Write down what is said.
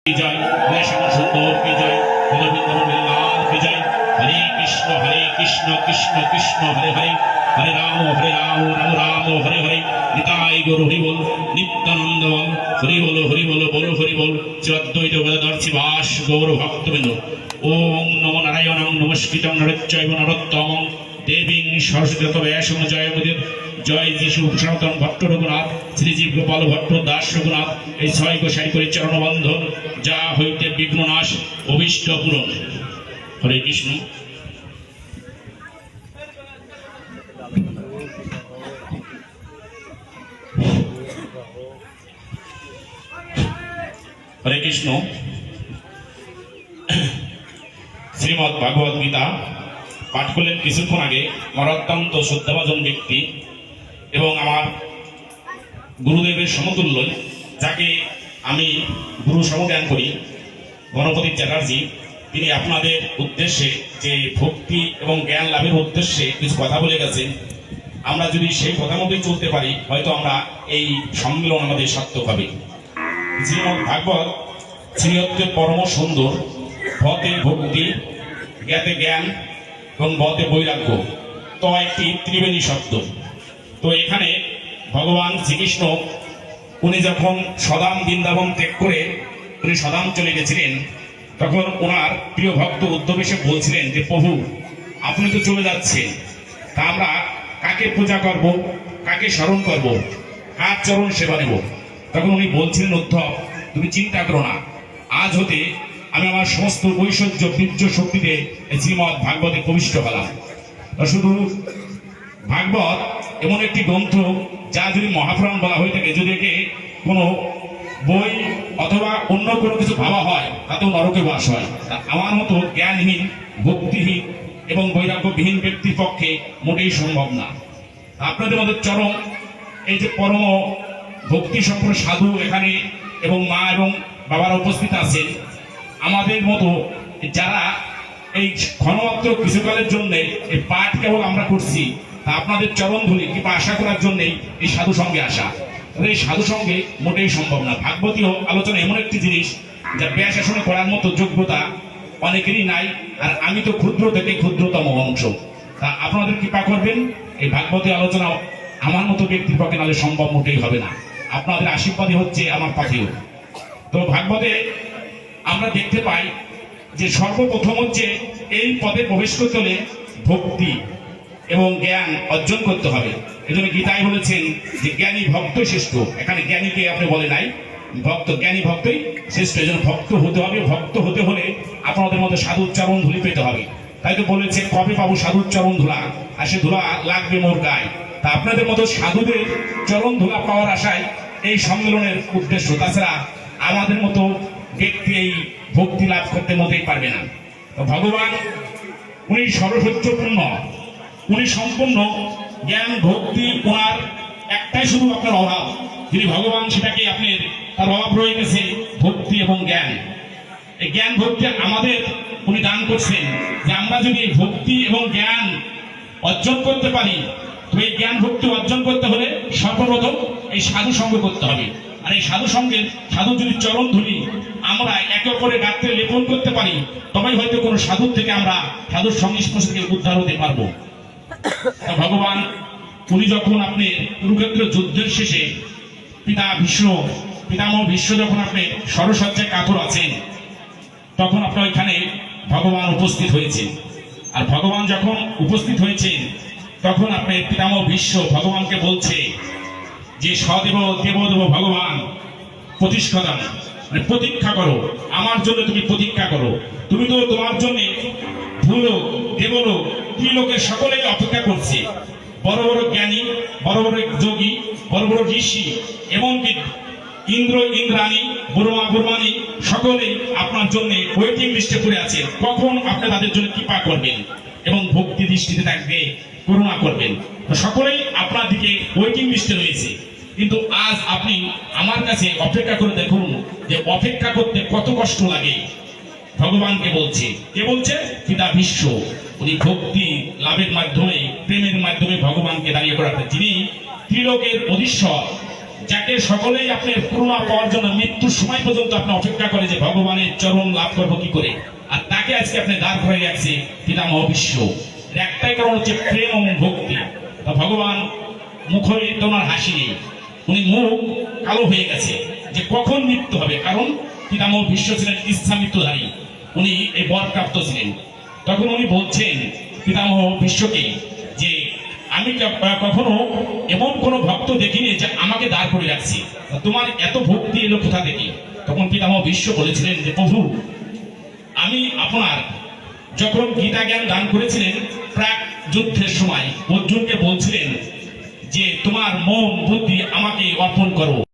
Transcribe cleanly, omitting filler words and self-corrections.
जय जय श्याम सुंदर की जय गोविंद लाल की जय हरे कृष्ण कृष्ण कृष्ण हरे हरे हरे राम राम राम हरे हरे निताय गुरु हरि बोल नित्यानंद बोल हरि बोलो बोलो हरि बोल श्रद्धेय गदाधर शिवास गौर भक्तबिंद ओम नमो नारायणं नमस्कृतं नरच्चैव नरोत्तमं देवीं सरस्वती व्यासं जयमुदित जय যিশু সনাতন ভট্ট রঘুনাথ শ্রীজীব গোপাল ভট্ট দাস রঘুনাথ এই ছয় গোসাই করে চরণবন্ধন যা হইতে বিঘ্ননাশ অভিষ্ট পূরণ। হরে কৃষ্ণ। হরে কৃষ্ণ। শ্রীমদ্ ভাগবত গীতা পাঠ করলেন কিছুক্ষণ আগে আমার অত্যন্ত শ্রদ্ধাভাজন ব্যক্তি এবং আমার গুরুদেবের সমতুল্য, যাকে আমি গুরু সমজ্ঞান করি, গণপতি চ্যাটার্জি। তিনি আপনাদের উদ্দেশ্যে যে ভক্তি এবং জ্ঞান লাভের উদ্দেশ্যে কিছু কথা বলে গেছেন। আমরা যদি সেই কথা মতোই চলতে পারি, হয়তো আমরা এই সম্মেলন আমাদের সার্থক হবে। শ্রীমদ্ ভাগবত শ্রী হচ্ছে পরম সুন্দর, ভতে ভক্তি, জ্ঞাতে জ্ঞান এবং বতে বৈরাগ্য, তো একটি ত্রিবেণী শব্দ। তো এখানে ভগবান শ্রীকৃষ্ণ উনি যখন সদাম বৃন্দাবন ত্যাগ করে উনি সদাম চলে গেছিলেন, তখন ওনার প্রিয় ভক্ত উদ্ধব এসে বলছিলেন যে প্রভু আপনি তো চলে যাচ্ছেন, তা আমরা কাকে পূজা করব, কাকে স্মরণ করব, কার চরণ সেবা নেব? তখন উনি বলছিলেন উদ্ধব তুমি চিন্তা করো না, আজ হতে আমি আমার সমস্ত ঐশ্বর্য বীর্য শক্তিতে শ্রীমদ্ ভাগবতে প্রবিষ্ট হলাম। শুধু ভাগবত এমন একটি গ্রন্থ যা যদি মহাপুরাণ বলা হয়ে থাকে, যদি একে কোনো বই অথবা অন্য কোনো কিছু ভাবা হয় তাতেও নরকে বাস হয়। আমার মতো জ্ঞানহীন, ভক্তিহীন এবং বৈরাগ্যবিহীন ব্যক্তির পক্ষে মোটেই সম্ভব না। আপনাদের মধ্যে চরম এই যে পরম ভক্তি সম্পন্ন সাধু এখানে এবং মা এবং বাবারা উপস্থিত আছেন, আমাদের মতো যারা এই ক্ষণমাত্র কিছুকালের জন্য এই পাঠ কেবল আমরা করছি, তা আপনাদের চরণ ধুলি কিংবা আশা করার জন্যই এই সাধু সঙ্গে আসা। এই সাধু সঙ্গে মোটেই সম্ভব না। ভাগবতীয় আলোচনা এমন একটি জিনিস যা ব্যাস আসনে করার মতো যোগ্যতা অনেকেরই নাই, আর আমি তো ক্ষুদ্র থেকে ক্ষুদ্রতম অংশ। তা আপনাদের কৃপা করবেন, এই ভাগবতী আলোচনা আমার মতো ব্যক্তির পক্ষে নাহলে সম্ভব মোটেই হবে না। আপনাদের আশীর্বাদই হচ্ছে আমার পাথেয়। তো ভাগবতে আমরা দেখতে পাই যে সর্বপ্রথম হচ্ছে এই পদে প্রবেশ করতে হলে ভক্তি এবং জ্ঞান অর্জন করতে হবে। এজন্য গীতায় বলেছেন যে জ্ঞানী ভক্ত শ্রেষ্ঠ। এখানে জ্ঞানীকে আপনি বলে নাই, ভক্ত, জ্ঞানী ভক্তই শ্রেষ্ঠ। এজন্য ভক্ত হতে হবে। ভক্ত হতে হলে আপনাদের মধ্যে সাধুর চরণ ধুলি পেতে হবে। তাই তো বলেছে কবে পাবো সাধুর চরণ ধুলা, আর সে ধুলা লাগবে মোর গায়ে। তা আপনাদের মতো সাধুদের চরণ ধুলা পাওয়ার আশায় এই সম্মেলনের উদ্দেশ্য। তাছাড়া আমাদের মতো ব্যক্তি এই ভক্তি লাভ করতে মোটেই পারবে না। তো ভগবান উনি সর্বসত্যপূর্ণ, উনি সম্পূর্ণ জ্ঞান ভক্তি, ওনার একটাই শুধু আপনার অভাব। যিনি ভগবান সেটাকে আপনার তার অভাব রয়ে গেছে ভক্তি এবং জ্ঞান। এই জ্ঞান ভক্তি আমাদের উনি দান করছেন যে আমরা যদি ভক্তি এবং জ্ঞান অর্জন করতে পারি, তো এই জ্ঞান ভক্তি অর্জন করতে হলে সর্বপ্রথম এই সাধু সঙ্গ করতে হবে। আর এই সাধু সঙ্গের সাধু যদি চরণ ধুলি আমরা একে অপরের গাত্রে লেপন করতে পারি, তবেই হয়তো কোনো সাধুর থেকে আমরা সাধুর সংস্পর্শ থেকে উদ্ধার হতে পারবো। ভগবান উনি যখন আপনি কুরুক্ষেত্র যুদ্ধের শেষে পিতামহ ভীষ্ম যখন আপনি সরসজ্জায় কাতর আছেন, তখন আপনার ওইখানে ভগবান উপস্থিত হয়েছেন। আর ভগবান যখন উপস্থিত হয়েছেন, তখন আপনি পিতামহ ভীষ্ম ভগবানকে বলছে যে সদেব দেবদেব ভগবান প্রতিষ্ঠা, মানে প্রতীক্ষা করো, আমার জন্য তুমি প্রতীক্ষা করো। তুমি তো তোমার জন্য ভূলোক, দেবলোক, ত্রিলোকের সকলেই অপেক্ষা করছে। বড় বড় জ্ঞানী, বড় বড় যোগী, বড় বড় ঋষি, এমনকি ইন্দ্র ইন্দ্রাণী, ব্রহ্মা ব্রহ্মাণী সকলেই আপনার জন্য ওয়েটিং লিস্টে পড়ে আছে। কখন আপনি তাদের জন্য কৃপা করবেন এবং ভক্তি দৃষ্টিতে থাকবে, করুণা করবেন। তো সকলেই আপনার দিকে ওয়েটিং লিস্টে রয়েছে। কিন্তু আজ আপনি আমার কাছে অপেক্ষা করে দেখুন যে অপেক্ষা করতে কত কষ্ট লাগে। ভগবানকে বলছে, কে বলছে? পিতা ভীষ্ম। উনি ভক্তি লাভের মাধ্যমে, প্রেমের মাধ্যমে ভগবানকে দাঁড়িয়ে করাতে, যিনি ত্রিলোকের অধীশ্বর, যাকে সকলেই আপনার করুণা পাওয়ার জন্য মৃত্যুর সময় পর্যন্ত আপনি অপেক্ষা করে যে ভগবানের চরণ লাভ করবো কি করে, আর তাকে আজকে আপনি দাঁড় করে রাখছে পিতামহ ভীষ্ম। এর একটাই কারণ হচ্ছে প্রেম এবং ভক্তি। তা ভগবান মুখে ওনার হাসি নেই, উনি মুখ কালো হয়ে গেছে যে কখন মৃত্যু হবে, কারণ পিতামহ ভীষ্ম ছিলেন ইচ্ছা মৃত্যুধারী, উনি এই বরপ্রাপ্ত ছিলেন। তখন উনি বলছেন পিতামহ ভীষ্মকে যে আমি কখনো এমন কোন ভক্ত দেখিনি যে আমাকে দাঁড় করে রাখছি, তোমার এত ভক্তি এলো কোথা থেকে? তখন পিতামহ ভীষ্ম বলেছিলেন যে প্রভু, আমি আপনার যখন গীতা জ্ঞান দান করেছিলেন প্রাক যুদ্ধের সময় অর্জুনকে বলছিলেন যে তোমার মন বুদ্ধি আমাকে অর্পণ করো।